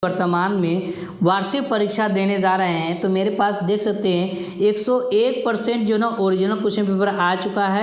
वर्तमान में वार्षिक परीक्षा देने जा रहे हैं तो मेरे पास देख सकते हैं 101% जो ना ओरिजिनल क्वेश्चन पेपर आ चुका है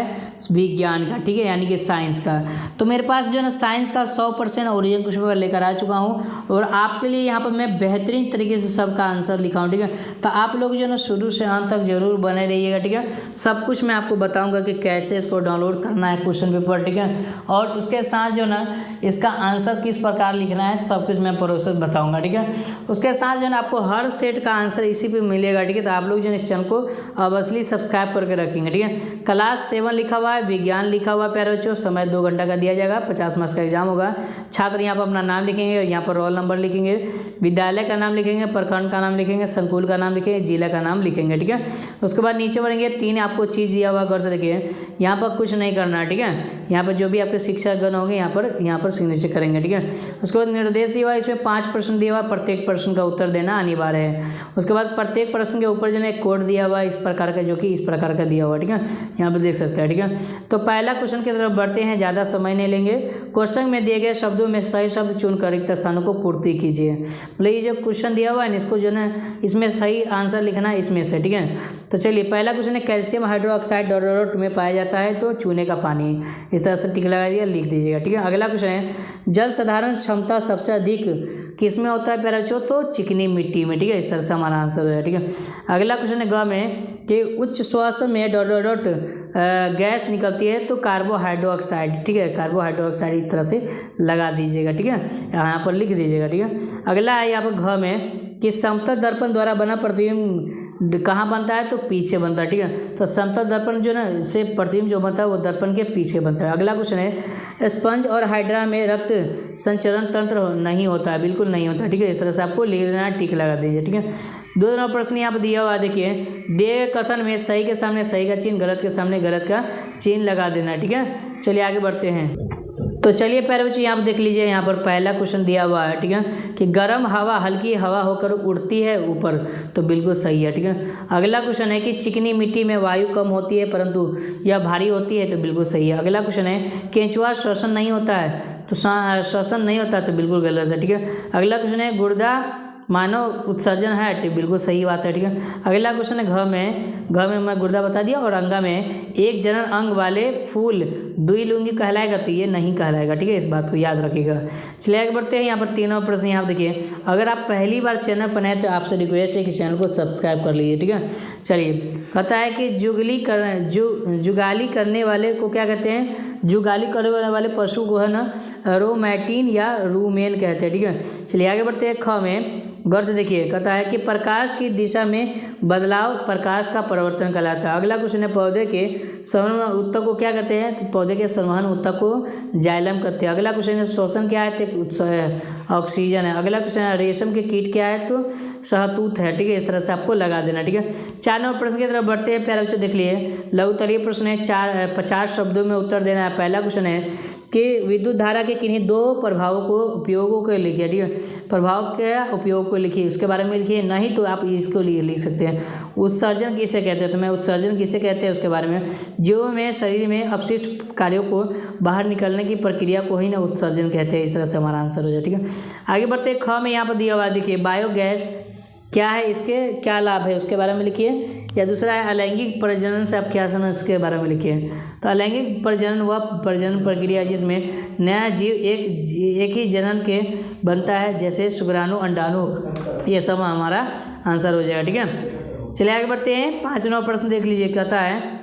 विज्ञान का, ठीक है, यानी कि साइंस का। तो मेरे पास जो ना साइंस का 100% ओरिजिनल क्वेश्चन पेपर लेकर आ चुका हूँ और आपके लिए यहाँ पर मैं बेहतरीन तरीके से सबका आंसर लिखा हूँ, ठीक है। तो आप लोग जो ना शुरू से अंत तक जरूर बने रहिएगा, ठीक है। सब कुछ मैं आपको बताऊँगा कि कैसे इसको डाउनलोड करना है क्वेश्चन पेपर, ठीक है, और उसके साथ जो ना इसका आंसर किस प्रकार लिखना है सब कुछ मैं प्रोसेस बताऊँगा, ठीक है। उसके साथ जो है आपको हर सेट का आंसर इसी पे मिलेगा, ठीक है। तो आप लोग जो है इस चैनल को अवश्य सब्सक्राइब करके रखेंगे, ठीक है। क्लास 7 लिखा हुआ है, विज्ञान लिखा हुआ है प्यारे बच्चों। समय 2 घंटा का दिया जाएगा, 50 मार्क्स का एग्जाम होगा। छात्र यहाँ पर अपना नाम लिखेंगे, यहाँ पर रोल नंबर लिखेंगे, विद्यालय का नाम लिखेंगे, प्रखंड का नाम लिखेंगे, संकुल का नाम लिखेंगे, जिला का नाम लिखेंगे, ठीक है। उसके बाद नीचे बढ़ेंगे, 3 आपको चीज़ दिया हुआ घर से देखिए, यहाँ पर कुछ नहीं करना है, ठीक है। यहाँ पर जो भी आपके शिक्षकगण होंगे यहाँ पर सिग्नेचर करेंगे, ठीक है। उसके बाद निर्देश दिया हुआ है, इसमें 5 प्रश्न दिया हुआ, प्रत्येक प्रश्न का उत्तर देना अनिवार्य है। उसके बाद प्रत्येक प्रश्न के ऊपर जो है कोड दिया हुआ है इस प्रकार का, जो कि इस प्रकार का दिया हुआ है, ठीक है, यहाँ पर देख सकते हैं, ठीक है। तो पहला क्वेश्चन की तरफ बढ़ते हैं, ज़्यादा समय नहीं लेंगे। क्वेश्चन में दिए गए शब्दों में सही शब्द चुनकर रिक्त स्थानों को पूर्ति कीजिए। मतलब ये जो क्वेश्चन दिया हुआ है इसको जो है इसमें सही आंसर लिखना है इसमें से, ठीक है। तो चलिए पहला क्वेश्चन है, कैल्शियम हाइड्रोक्साइड डॉट में पाया जाता है तो चूने का पानी। इस तरह से टिक लगा दिया, लिख दीजिएगा, ठीक है। अगला क्वेश्चन है, जल संधारण क्षमता सबसे अधिक किस में होता है प्यारे बच्चों, तो चिकनी मिट्टी में, ठीक है। इस तरह से हमारा आंसर हो जाए, ठीक है। अगला क्वेश्चन है ग में कि उच्च श्वास में डॉट गैस निकलती है तो कार्बोहाइड्रोक्साइड, ठीक है, कार्बोहाइड्रोक्साइड इस तरह से लगा दीजिएगा, ठीक है, यहाँ पर लिख दीजिएगा, ठीक है। अगला है यहाँ पर घ में कि समतल दर्पण द्वारा बना प्रतिबिंब कहाँ बनता है, तो पीछे बनता है, ठीक है। तो समतल दर्पण जो ना से प्रतिबिंब जो बनता है वो दर्पण के पीछे बनता है। अगला क्वेश्चन है, स्पंज और हाइड्रा में रक्त संचरण तंत्र नहीं होता है, बिल्कुल नहीं होता है, ठीक है। इस तरह से आपको लिख देना, टिक लगा दीजिए, ठीक है। 2 नंबर प्रश्न यहाँ पर दिया हुआ देखिए, दिए गए कथन में सही के सामने सही का चिन्ह, गलत के सामने गलत का चिन्ह लगा देना, ठीक है। चलिए आगे बढ़ते हैं। तो चलिए प्यारे बच्चों यहाँ पर देख लीजिए, यहाँ पर पहला क्वेश्चन दिया हुआ है, ठीक है, कि गर्म हवा हल्की हवा होकर उड़ती है ऊपर, तो बिल्कुल सही है, ठीक है। अगला क्वेश्चन है कि चिकनी मिट्टी में वायु कम होती है परंतु यह भारी होती है, तो बिल्कुल सही है। अगला क्वेश्चन है, केंचुआ श्वसन नहीं होता है तो श्वसन नहीं होता, तो बिल्कुल गलत है, ठीक है। अगला क्वेश्चन है, गुर्दा मानव उत्सर्जन है, ठीक, बिल्कुल सही बात है, ठीक है। अगला क्वेश्चन है, घ में मैं गुर्दा बता दिया, और अंगा में एक जनन अंग वाले फूल द्विलिंगी कहलाएगा, तो ये नहीं कहलाएगा, ठीक है, इस बात को याद रखिएगा। चलिए आगे बढ़ते हैं। यहाँ पर 3 प्रश्न यहाँ देखिए, अगर आप पहली बार चैनल पर नए तो आपसे रिक्वेस्ट है कि चैनल को सब्सक्राइब कर लीजिए, ठीक है। चलिए कहता है कि जुगाली करने वाले को क्या कहते हैं, जुगाली करने वाले पशु को है ना रोमैटिन या रूमेन कहते हैं, ठीक है। चलिए आगे बढ़ते हैं। ख में गर्ज देखिए, कहता है कि प्रकाश की दिशा में बदलाव प्रकाश का परिवर्तन कहलाता है। अगला क्वेश्चन है, पौधे के संवहन ऊतक को क्या कहते हैं, तो पौधे के संवहन ऊतक को जाइलम कहते हैं। अगला क्वेश्चन है, श्वसन क्या है, तो ऑक्सीजन है। अगला क्वेश्चन है, रेशम के कीट क्या है, तो शहतूत है, ठीक है। इस तरह से आपको लगा देना, ठीक है। 4 नंबर प्रश्न की तरफ बढ़ते हैं प्यारे बच्चों, देख लिए लघुत्तरीय प्रश्न है, 50 शब्दों में उत्तर देना है। पहला क्वेश्चन है कि विद्युत धारा के किन्हीं 2 प्रभावों को उपयोगों को लिखिए, ठीक है। प्रभाव के उपयोग को लिखिए, उसके बारे में लिखिए, नहीं तो आप इसको लिए लिख सकते हैं। उत्सर्जन किसे कहते हैं, तो मैं उत्सर्जन किसे कहते हैं उसके बारे में, जो में शरीर में अपशिष्ट कार्यों को बाहर निकलने की प्रक्रिया को ही ना उत्सर्जन कहते हैं। इस तरह से हमारा आंसर हो जाए, ठीक है। आगे बढ़ते हैं। ख में यहाँ पर दिया हुआ देखिए, बायोगैस क्या है, इसके क्या लाभ है उसके बारे में लिखिए। या दूसरा है, अलैंगिक प्रजनन से आप क्या समझ उसके बारे में लिखिए। तो अलैंगिक प्रजनन वह प्रजनन प्रक्रिया जिसमें नया जीव एक ही जनन के बनता है, जैसे शुक्राणु अंडाणु, ये सब हमारा आंसर हो जाएगा, ठीक है। चलिए आगे बढ़ते हैं। 5 नंबर प्रश्न देख लीजिए, कहता है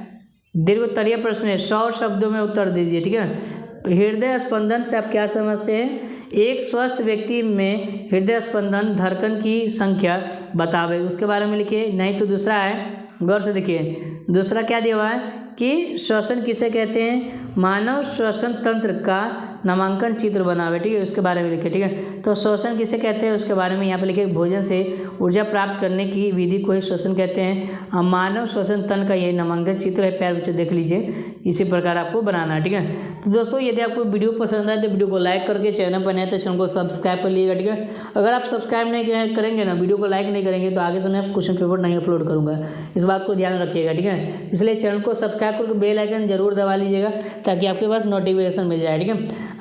दीर्घोत्तरीय प्रश्न है, 100 शब्दों में उत्तर दीजिए, ठीक है। हृदय स्पंदन से आप क्या समझते हैं, एक स्वस्थ व्यक्ति में हृदय स्पंदन धड़कन की संख्या बतावे, उसके बारे में लिखिए। नहीं तो दूसरा है, गौर से देखिए, दूसरा क्या दिया हुआ है कि श्वसन किसे कहते हैं, मानव श्वसन तंत्र का नामांकन चित्र बनावे, ठीक है, उसके बारे में लिखे, ठीक है। तो श्वसन किसे कहते हैं उसके बारे में यहाँ पे लिखे, भोजन से ऊर्जा प्राप्त करने की विधि को ही श्वसन कहते हैं। मानव श्वसन तंत्र का ये नामांकन चित्र है, प्यारे बच्चों देख लीजिए, इसी प्रकार आपको बनाना है, ठीक है। तो दोस्तों यदि आपको वीडियो पसंद आए तो वीडियो को लाइक करके, चैनल पर नए तो चैनल को सब्सक्राइब कर लीजिएगा, ठीक है। अगर आप सब्सक्राइब नहीं करेंगे ना, वीडियो को लाइक नहीं करेंगे, तो आगे से मैं क्वेश्चन पेपर नहीं अपलोड करूँगा, इस बात को ध्यान रखिएगा, ठीक है। इसलिए चैनल को सब्सक्राइब करके बेल आइकन जरूर दबा लीजिएगा ताकि आपके पास नोटिफिकेशन मिल जाए, ठीक है।